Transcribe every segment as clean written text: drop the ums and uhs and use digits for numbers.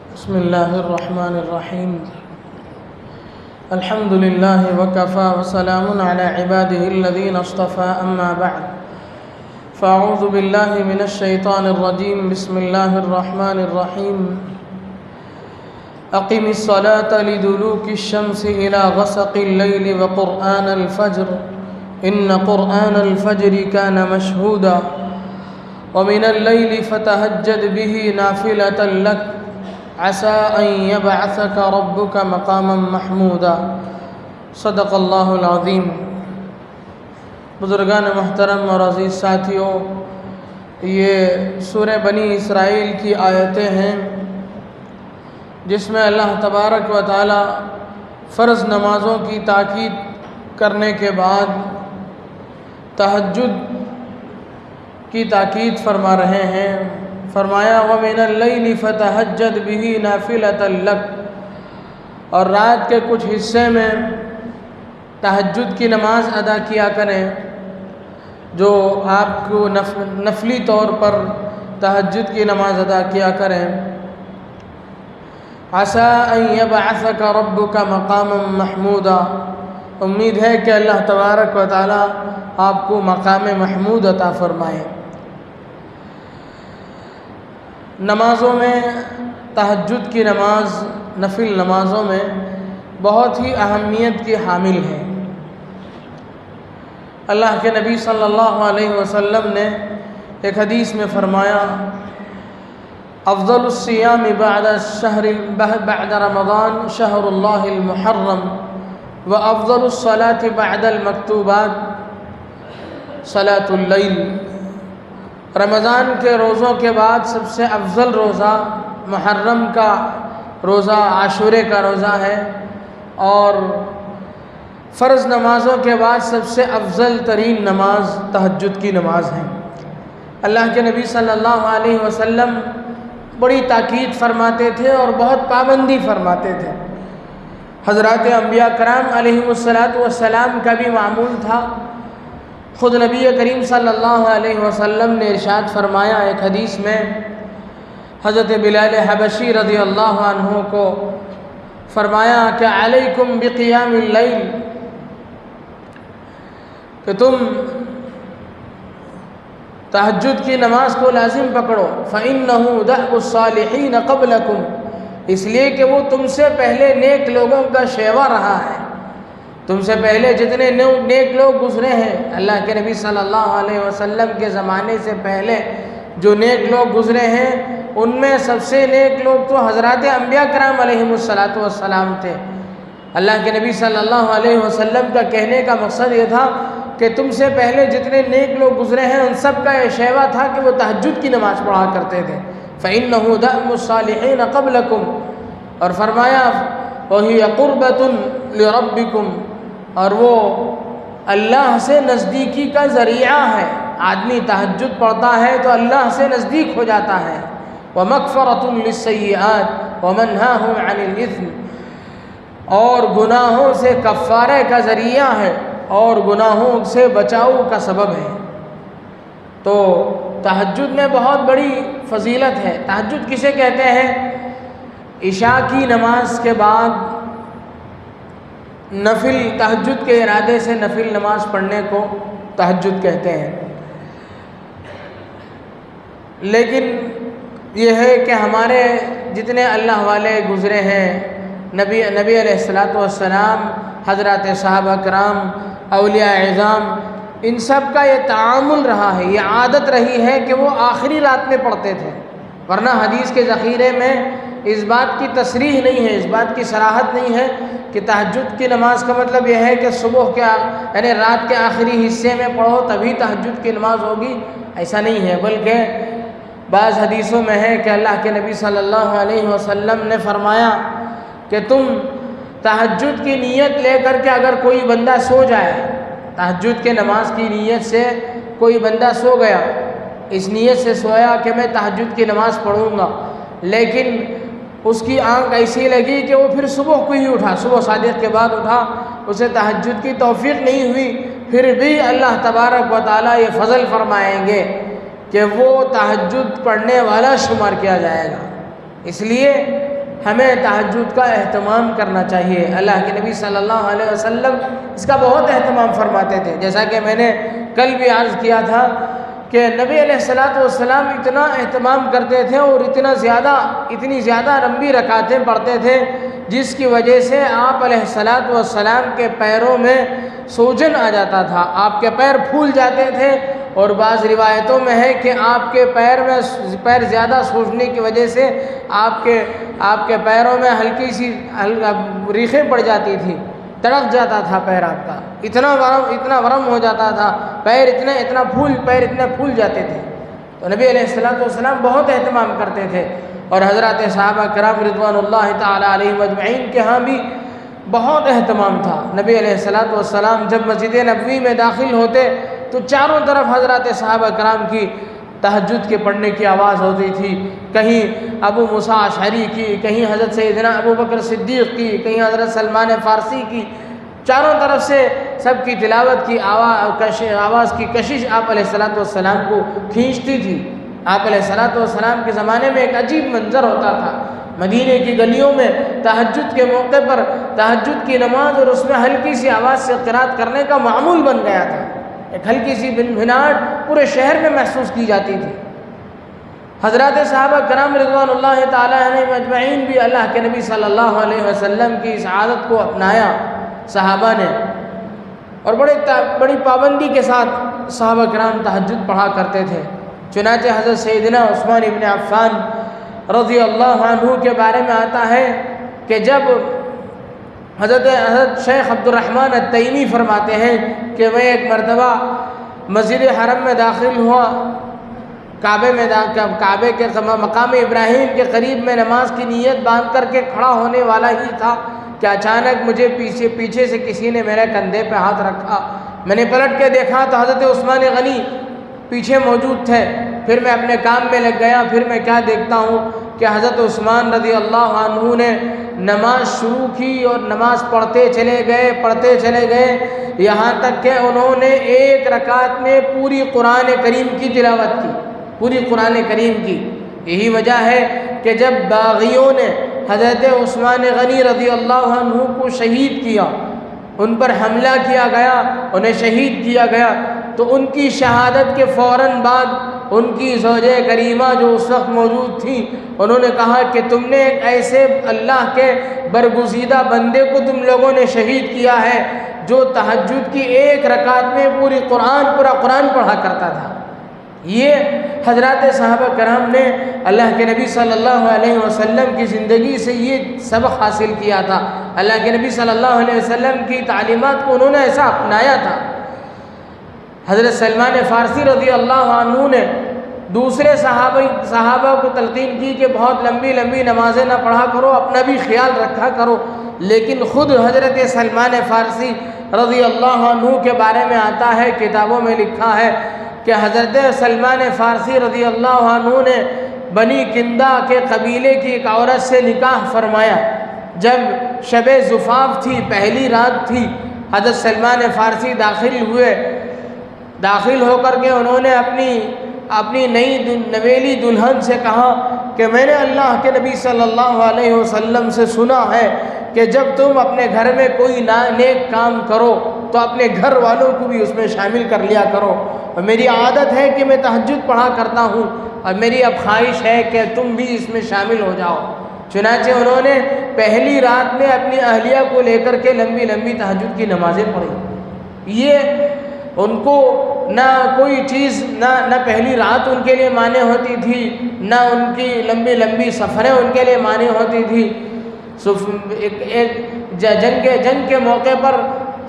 बिस्मिल्लाहिर्रहमानिर्रहीम अल्हम्दुलिल्लाहि वकफ़ा वसलामुन अला इबादिहिल्लज़ीना इस्तफ़ा अम्मा बअद फ़अऊज़ु बिल्लाहि मिनश्शैतानिर्रजीम बिस्मिल्लाहिर्रहमानिर्रहीम अक़िमिस्सलाता लिदुलूकिश्शम्सि इला ग़सक़िल लैलि व क़ुरआनल फ़ज्र इन्न क़ुरआनल फ़ज्रि कान मशहूदा व मिनल लैलि फ़तहज्जद बिही नाफ़िलतन लक असा अन यबअसक रब्बुक मक़ामम महमूदा। सदक़ल्लाहुल अज़ीम। बुज़ुर्गान मोहतरम और अज़ीज़ साथियों, ये सूरह बनी इसराइल की आयतें हैं जिसमें अल्लाह तबारक व तआला फ़र्ज़ नमाज़ों की ताकीद करने के बाद तहज्जुद की ताकीद फरमा रहे हैं। फरमाया व मिनल लैलि फ़तहज्जद बिही नाफ़िलतन लक, और रात के कुछ हिस्से में तहज्जुद की नमाज़ अदा किया करें, जो आपको नफली तौर पर तहज्जुद की नमाज़ अदा किया करें। असा अन यबअसक रब्बुक मक़ामम महमूदा, उम्मीद है कि अल्लाह तबारक व तआला आपको मक़ाम महमूद अता फ़रमाए। नमाज़ों में तहज्जुद की नमाज़ नफिल नमाज़ों में बहुत ही अहमियत की हामिल है। अल्लाह के नबी सल्लल्लाहु अलैहि वसल्लम ने एक हदीस में फ़रमाया, अफ़ज़लुस सियाम बअद रमज़ान शहरुल्लाहिल मुहर्रम व अफ़ज़लुस सलाति बअदल मक्तूबात सलातुल लैल। रमज़ान के रोज़ों के बाद सबसे अफ़ज़ल रोज़ा मुहर्रम का रोज़ा आशूरे का रोज़ा है, और फ़र्ज़ नमाज़ों के बाद सबसे अफ़ज़ल तरीन नमाज तहज्जुद की नमाज है। अल्लाह के नबी सल्लल्लाहु अलैहि वसल्लम बड़ी ताकीद फरमाते थे और बहुत पाबंदी फरमाते थे। हज़रात अंबिया कराम अलैहिमुस्सलातु वस्सलाम का भी मामूल था। ख़ुद नबी करीम सल्लल्लाहु अलैहि वसल्लम ने इरशाद फरमाया एक हदीस में, हज़रत बिलाल हबशी रज़ियल्लाहु अन्हु को फरमाया कि अलैकुम बिक़ियामिल लैल, कि तुम तहज्जुद की नमाज को लाजिम पकड़ो। फ़इन्नहु दअबुस सालिहीन क़ब्लकुम, इसलिए कि वो तुमसे पहले नेक लोगों का शेवा रहा है। तुमसे पहले जितने नेक लोग गुज़रे हैं, अल्लाह के नबी सल्लल्लाहु अलैहि वसल्लम के ज़माने से पहले जो नेक लोग गुज़रे हैं, उनमें सबसे नेक लोग तो हज़रात अंबिया कराम अलैहिमुस्सलातु वस्सलाम थे। अल्लाह के नबी सल्लल्लाहु अलैहि वसल्लम का कहने का मकसद ये था कि तुमसे पहले जितने नेक लोग गुज़रे हैं उन सब का ये शेवा था कि वो तहज्जुद की नमाज़ पढ़ा करते थे। फ़इन्नहु दअबुस सालिहीन क़ब्लकुम, और फरमाया वहिय क़ुर्बतुन लिरब्बिकुम, और वो अल्लाह से नज़दीकी का ज़रिया है। आदमी तहज्जुद पढ़ता है तो अल्लाह से नज़दीक हो जाता है। व मग़फ़िरतुन लिस्सय्यिआत व मन्हाहुम अनिल इस्म, और गुनाहों से कफ़ारे का ज़रिया है और गुनाहों से बचाव का सबब है। तो तहज्जुद में बहुत बड़ी फ़जीलत है। तहज्जुद किसे कहते हैं? इशा की नमाज के बाद नफिल तहज्जुद के इरादे से नफिल नमाज पढ़ने को तहज्जुद कहते हैं। लेकिन यह है कि हमारे जितने अल्लाह वाले गुज़रे हैं, नबी अलैहिस्सलातु वस्सलाम, हज़रत सहाबा कराम, औलिया इज़ाम, इन सब का ये तामुल रहा है, ये आदत रही है कि वो आखिरी रात में पढ़ते थे। वरना हदीस के ज़ख़ीरे में इस बात की तसरीह नहीं है, इस बात की सराहत नहीं है कि तहज्जुद की नमाज का मतलब यह है कि सुबह के यानी रात के आखिरी हिस्से में पढ़ो तभी तहज्जुद की नमाज होगी, ऐसा नहीं है। बल्कि बाज़ हदीसों में है कि अल्लाह के नबी सल्लल्लाहु अलैहि वसल्लम ने फरमाया कि तुम तहज्जुद की नीयत लेकर के अगर कोई बंदा सो जाए, तहज्जुद के नमाज की नीयत से कोई बंदा सो गया, इस नीयत से सोया कि मैं तहज्जुद की नमाज़ पढ़ूँगा, लेकिन उसकी आँख ऐसी लगी कि वो फिर सुबह को ही उठा, सुबह सादिक़ के बाद उठा, उसे तहज्जुद की तौफ़ीक़ नहीं हुई, फिर भी अल्लाह तबारक व तआला ये फ़ज़ल फ़रमाएंगे कि वो तहज्जुद पढ़ने वाला शुमार किया जाएगा। इसलिए हमें तहज्जुद का एहतमाम करना चाहिए। अल्लाह के नबी सल्लल्लाहु अलैहि वसल्लम इसका बहुत एहतमाम फरमाते थे। जैसा कि मैंने कल भी अर्ज़ किया था कि नबी अलैहिस्सलातु वस्सलाम इतना एहतमाम करते थे और इतनी ज़्यादा लंबी रकातें पढ़ते थे, जिसकी वजह से आप अलैहिस्सलातु वस्सलाम के पैरों में सूजन आ जाता था, आपके पैर फूल जाते थे। और बाज़ रिवायतों में है कि आपके पैर ज़्यादा सूजने की वजह से आपके पैरों में हल्की सी रीखें पड़ जाती थी, तड़क जाता था पैर आपका, इतना वरम हो जाता था, पैर इतने फूल जाते थे। तो नबी अलैहिस्सलातु वस्सलाम बहुत एहतमाम करते थे। और हज़रत सहाबा किराम रिज़वानुल्लाहि तआला अलैहिम अजमईन के यहाँ भी बहुत एहतमाम था। नबी अलैहिस्सलातु वस्सलाम जब मस्जिद नबवी में दाखिल होते तो चारों तरफ हज़रत सहाबा किराम की तहज्जुद के पढ़ने की आवाज़ होती थी। कहीं अबू मूसा अशअरी की, कहीं हज़रत सैयदना अबू बकर सिद्दीक़ की, कहीं हज़रत सलमान फ़ारसी की, चारों तरफ से सबकी तिलावत की आवाज़ की कशिश आप अलैहिस्सलातु वस्सलाम को खींचती थी। आप अलैहिस्सलातु वस्सलाम के ज़माने में एक अजीब मंज़र होता था। मदीने की गलियों में तहज्जुद के मौके पर तहज्जुद की नमाज और उसमें हल्की सी आवाज़ से क़िरात करने का मामूल बन गया था। एक हल्की सी भिनभिनाहट पूरे शहर में महसूस की जाती थी। हज़रत सहाबा किराम रिज़वानुल्लाहि तआला अलैहिम अजमईन भी अल्लाह के नबी सल्लल्लाहु अलैहि वसल्लम की इस आदत को अपनाया सहाबा ने, और बड़ी पाबंदी के साथ सहाबा किराम तहज्जुद पढ़ा करते थे। चुनांचे हज़रत सैयदना उस्मान इब्न अफ़्फ़ान रज़ियल्लाहु अन्हु के बारे में आता है कि जब हज़रत शेख अब्दुर्रहमान अत्तैमी फरमाते हैं कि मैं एक मरतबा मस्जिद हरम में दाखिल हुआ, काबे के मकाम इब्राहिम के करीब में नमाज की नीयत बांध करके खड़ा होने वाला ही था कि अचानक मुझे पीछे से किसी ने मेरे कंधे पे हाथ रखा। मैंने पलट के देखा तो हज़रत उस्मान गनी पीछे मौजूद थे। फिर मैं अपने काम में लग गया। फिर मैं क्या देखता हूँ कि हज़रत उस्मान रज़ियल्लाहु अन्हु ने नमाज शुरू की और नमाज पढ़ते चले गए यहाँ तक कि उन्होंने एक रकात में पूरी कुरान करीम की तिलावत की, पूरी कुरान करीम की। यही वजह है कि जब बाग़ियों ने हज़रत उस्मान गनी रज़ियल्लाहु अन्हु को शहीद किया, उन पर हमला किया गया, उन्हें शहीद किया गया, तो उनकी शहादत के फ़ौरन बाद उनकी ज़ौजे करीमा जो उस वक्त मौजूद थी, उन्होंने कहा कि तुमने एक ऐसे अल्लाह के बरगुज़ीदा बंदे को तुम लोगों ने शहीद किया है जो तहज्जुद की एक रकात में पूरा कुरान पढ़ा करता था। ये हज़रत सहाबा किराम ने अल्लाह के नबी सल्लल्लाहु अलैहि वसल्लम की ज़िंदगी से ये सबक हासिल किया था। अल्लाह के नबी सल्लल्लाहु अलैहि वसल्लम की तालीमात को उन्होंने ऐसा अपनाया था। हज़रत सलमान फ़ारसी रज़ियल्लाहु अन्हु ने दूसरे सहाबा को तलक़ीन की कि बहुत लंबी नमाज़ें ना पढ़ा करो, अपना भी ख्याल रखा करो। लेकिन ख़ुद हज़रत सलमान फ़ारसी रज़ियल्लाहु अन्हु के बारे में आता है, किताबों में लिखा है कि हज़रत सलमान फ़ारसी रज़ियल्लाहु अन्हु ने बनी किंदा के कबीले की एक औरत से निकाह फरमाया। जब शब ज़ुफ़ाफ़ थी, पहली रात थी, हज़रत सलमान फ़ारसी दाखिल होकर के उन्होंने अपनी नई नवेली दुल्हन से कहा कि मैंने अल्लाह के नबी सल्लल्लाहु अलैहि वसल्लम से सुना है कि जब तुम अपने घर में कोई नेक काम करो तो अपने घर वालों को भी उसमें शामिल कर लिया करो। और मेरी आदत है कि मैं तहज्जुद पढ़ा करता हूँ और मेरी अब ख्वाहिश है कि तुम भी इसमें शामिल हो जाओ। चुनांचे उन्होंने पहली रात में अपनी अहलिया को लेकर के लंबी तहज्जुद की नमाज़ें पढ़ी। ये उनको ना कोई चीज़ ना पहली रात उनके लिए माने होती थी, ना उनकी लंबी सफ़रें उनके लिए माने होती थी। एक जंग के मौके पर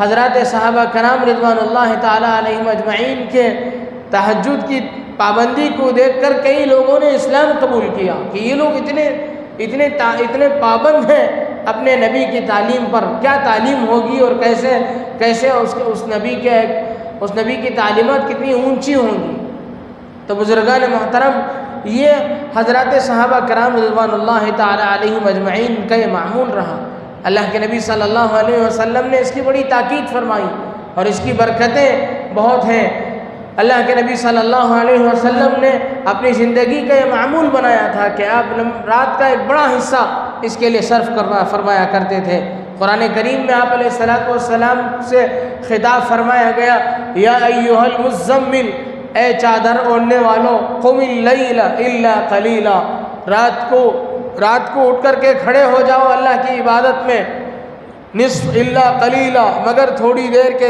हज़रत सहाबा किराम रिज़वानुल्लाहि तआला अलैहिम अजमईन के तहज्जुद की पाबंदी को देखकर कई लोगों ने इस्लाम कबूल किया कि ये लोग इतने पाबंद हैं अपने नबी की तालीम पर, क्या तालीम होगी और कैसे उस नबी की तालीमात कितनी ऊंची होंगी। तो बुज़ुर्गान मोहतरम, ये हज़रत सहाबा किराम रिज़वानुल्लाहि तआला अलैहिम अजमईन का ये मामूल रहा। अल्लाह के नबी सल्लल्लाहु अलैहि वसल्लम ने इसकी बड़ी ताकीद फरमाई और इसकी बरकतें बहुत हैं। अल्लाह के नबी सल्लल्लाहु अलैहि वसल्लम ने अपनी ज़िंदगी का ये मामूल बनाया था कि आप रात का एक बड़ा हिस्सा इसके लिए सर्फ फरमाया करते थे। कुरान करीम में आप अलैहिस्सलातु वस्सलाम से खिताब फरमाया गया, या अय्युहल मुज़्ज़म्मिल, ए चादर ओढ़ने वालों, क़ुमिल लैला इल्ला क़लीला, रात को उठ कर के खड़े हो जाओ अल्लाह की इबादत में, निस्फ़ इल्ला क़लीला, मगर थोड़ी देर के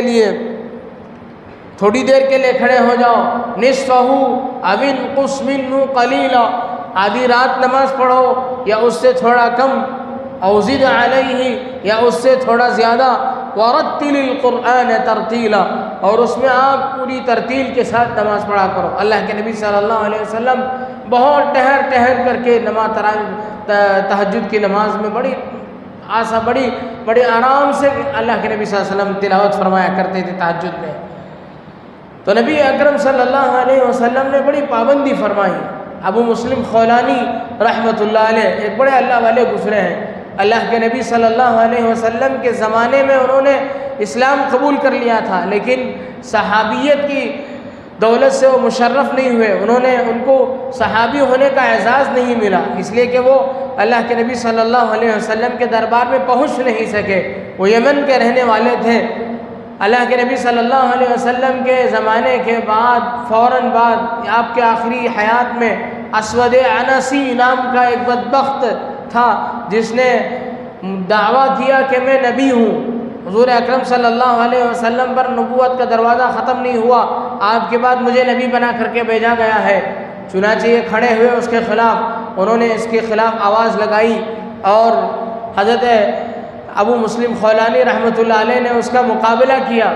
लिए खड़े हो जाओ, निस्फ़हु अविन क़ुस मिन्हु क़लीला, आधी रात नमाज पढ़ो या उससे थोड़ा कम, औ ज़िद अलैहि, या उससे थोड़ा ज़्यादा, वरत्तिलिल क़ुरआन तरतीला, और उसमें आप पूरी तरतील के साथ नमाज़ पढ़ा करो। अल्लाह के नबी सल्लल्लाहु अलैहि वसल्लम बहुत ठहर करके तहज्जुद की नमाज में बड़ी आराम से अल्लाह के नबी सल्लल्लाहु अलैहि वसल्लम तिलावत फरमाया करते थे तहज्जुद में। तो नबी अकरम सल्लल्लाहु अलैहि वसल्लम ने बड़ी पाबंदी फरमाई। अबू मुस्लिम खौलानी रहमतुल्लाह अलैह एक बड़े अल्लाह वाले गुजरे हैं। अल्लाह के नबी सल्लल्लाहु अलैहि वसल्लम के ज़माने में उन्होंने इस्लाम कबूल कर लिया था, लेकिन सहाबियत की दौलत से वो मुशर्रफ नहीं हुए, उनको सहाबी होने का एजाज़ नहीं मिला, इसलिए कि वो अल्लाह के नबी सल्लल्लाहु अलैहि वसल्लम के दरबार में पहुँच नहीं सके। वो यमन के रहने वाले थे। अल्लाह के नबी सल्लल्लाहु अलैहि वसल्लम के ज़माने के बाद फ़ौरन बाद आपके आखिरी हयात में असवद अनसी नाम का एक बदबख्त था, जिसने दावा किया कि मैं नबी हूँ। हुज़ूर अकरम सल्लल्लाहु अलैहि वसल्लम पर नबूवत का दरवाज़ा ख़त्म नहीं हुआ, आपके बाद मुझे नबी बना करके भेजा गया है। चुनांचे ये खड़े हुए उसके ख़िलाफ़, उन्होंने इसके ख़िलाफ़ आवाज़ लगाई और हज़रत अबू मुस्लिम खौलानी रहमतुल्लाह अलैह ने उसका मुकाबला किया।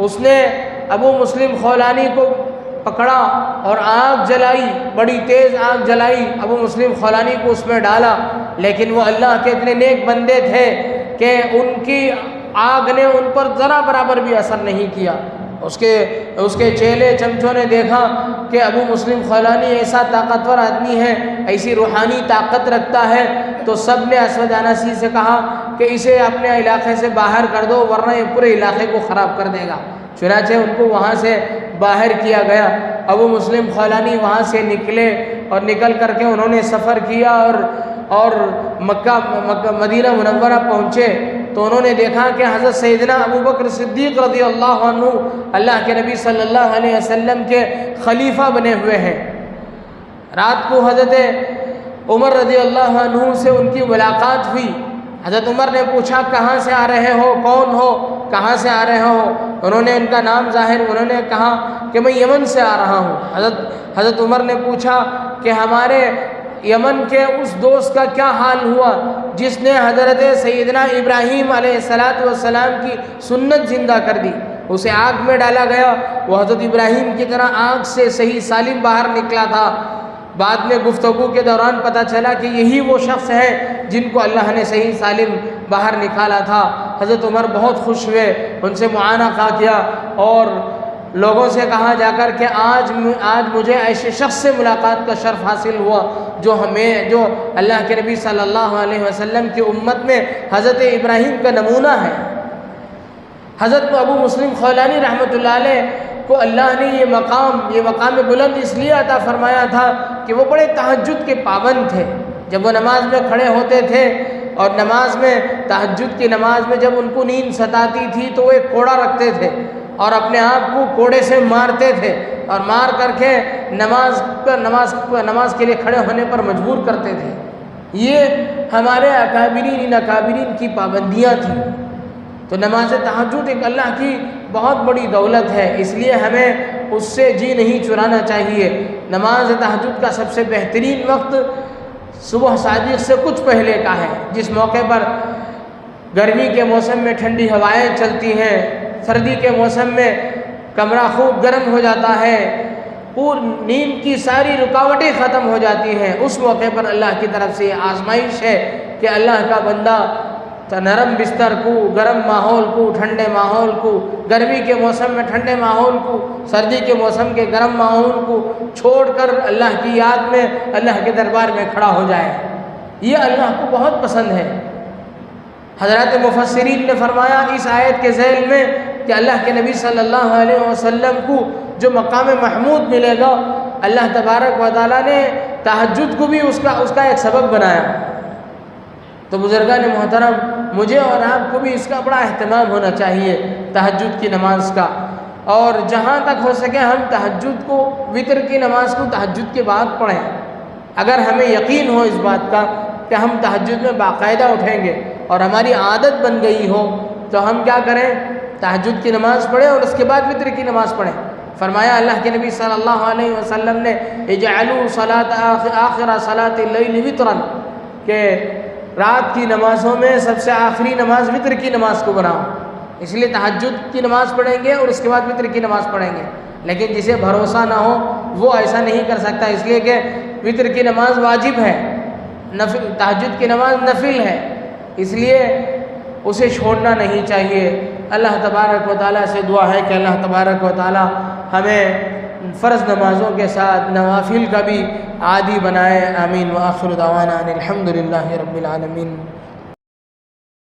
उसने अबू मुस्लिम खौलानी को पकड़ा और आग जलाई, बड़ी तेज़ आग जलाई, अबू मुस्लिम खौलानी को उसमें डाला, लेकिन वो अल्लाह के इतने नेक बंदे थे कि उनकी आग ने उन पर ज़रा बराबर भी असर नहीं किया। उसके चेले चमचों ने देखा कि अबू मुस्लिम खौलानी ऐसा ताकतवर आदमी है, ऐसी रूहानी ताकत रखता है, तो सब ने असवद अनसी से कहा कि इसे अपने इलाके से बाहर कर दो, वरना ये पूरे इलाके को ख़राब कर देगा। चुनांचे उनको वहाँ से बाहर किया गया। अबू मुस्लिम खौलानी वहाँ से निकले और निकल करके उन्होंने सफ़र किया और मदीना मुनव्वरा पहुँचे तो उन्होंने देखा कि हज़रत सैयदना अबू बकर सिद्दीक़ रज़ियल्लाहु अन्हु अल्लाह के नबी सल्लल्लाहु अलैहि वसल्लम के खलीफा बने हुए हैं। रात को हज़रत उमर रज़ियल्लाहु अन्हु से उनकी मुलाकात हुई। हज़रत उमर ने पूछा, कहाँ से आ रहे हो, कौन हो, कहाँ से आ रहे हो? उन्होंने उनका नाम ज़ाहिर, उन्होंने कहा कि मैं यमन से आ रहा हूँ। हज़रत उमर ने पूछा कि हमारे यमन के उस दोस्त का क्या हाल हुआ जिसने हज़रत सैयदना इब्राहीम अलैहिस्सलातु वस्सलाम की सुन्नत ज़िंदा कर दी। उसे आग में डाला गया, वो हज़रत इब्राहीम की तरह आग से सही सालिम बाहर निकला था। बाद में गुफ्तगू के दौरान पता चला कि यही वो शख्स है जिनको अल्लाह ने सही सालिम बाहर निकाला था। हज़रत उमर बहुत खुश हुए, उनसे मुआनका किया और लोगों से कहा जाकर कि आज मुझे ऐसे शख्स से मुलाकात का शर्फ हासिल हुआ जो अल्लाह के नबी सल्लल्लाहु अलैहि वसल्लम की उम्मत में हज़रत इब्राहीम का नमूना है। हज़रत अबू मुस्लिम खौलानी रहमतुल्लाह अलैह को अल्लाह ने ये मकाम बुलंद इसलिए अता फरमाया था कि वो बड़े तहज्जुद के पाबंद थे। जब वो नमाज में खड़े होते थे और नमाज में तहज्जुद की नमाज में जब उनको नींद सताती थी तो वो एक कोड़ा रखते थे और अपने आप को कोड़े से मारते थे और मार करके नमाज के लिए खड़े होने पर मजबूर करते थे। ये हमारे अकाबिरीन की पाबंदियाँ थी। तो नमाज तहज्जुद एक अल्लाह की बहुत बड़ी दौलत है, इसलिए हमें उससे जी नहीं चुराना चाहिए। नमाज तहज्जुद का सबसे बेहतरीन वक्त सुबह सादिक से कुछ पहले का है, जिस मौके पर गर्मी के मौसम में ठंडी हवाएं चलती हैं, सर्दी के मौसम में कमरा खूब गर्म हो जाता है, पूरी नींद की सारी रुकावटें ख़त्म हो जाती हैं। उस मौके पर अल्लाह की तरफ से आजमाइश है कि अल्लाह का बंदा नरम बिस्तर को, गर्म माहौल को, ठंडे माहौल को, गर्मी के मौसम में ठंडे माहौल को, सर्दी के मौसम के गर्म माहौल को छोड़कर अल्लाह की याद में अल्लाह के दरबार में खड़ा हो जाए। ये अल्लाह को बहुत पसंद है। हज़रत मुफस्सिरीन ने फरमाया इस आयत के ज़ैल में कि अल्लाह के नबी सल्लल्लाहु अलैहि वसल्लम को जो मकाम महमूद मिलेगा, अल्लाह तबारक व तआला ने तहज्जुद को भी उसका एक सबब बनाया। तो बुजुर्गान मोहतरम, मुझे और आपको भी इसका बड़ा अहतमाम होना चाहिए तहज्जुद की नमाज का। और जहाँ तक हो सके हम तहज्जुद को, वितर की नमाज को तहज्जुद के बाद पढ़ें। अगर हमें यकीन हो इस बात का कि हम तहज्जुद में बाकायदा उठेंगे और हमारी आदत बन गई हो, तो हम क्या करें, तहज्जुद की नमाज़ पढ़ें और उसके बाद वितर की नमाज़ पढ़ें। फरमाया अल्लाह के नबी सल्लल्लाहु अलैहि वसल्लम ने, इजअलू सलात आखिर सलातिल लैल वित्रन, के रात की नमाज़ों में सबसे आखिरी नमाज वितर की नमाज़ को बनाओ। इसलिए तहज्जुद की नमाज़ पढ़ेंगे और उसके बाद वितर की नमाज़ पढ़ेंगे। लेकिन जिसे भरोसा ना हो वो ऐसा नहीं कर सकता, इसलिए कि वितर की नमाज वाजिब है, नफिल, तहज्जुद की नमाज नफिल है, इसलिए उसे छोड़ना नहीं चाहिए। अल्लाह तबारक व तआला से दुआ है कि अल्लाह तबारक व तआला हमें फ़र्ज़ नमाज़ों के साथ नवाफिल का भी आदी बनाए। आमीन। व आखिर दावाना अनिल हम्दुलिल्लाहि रब्बिल आलमीन।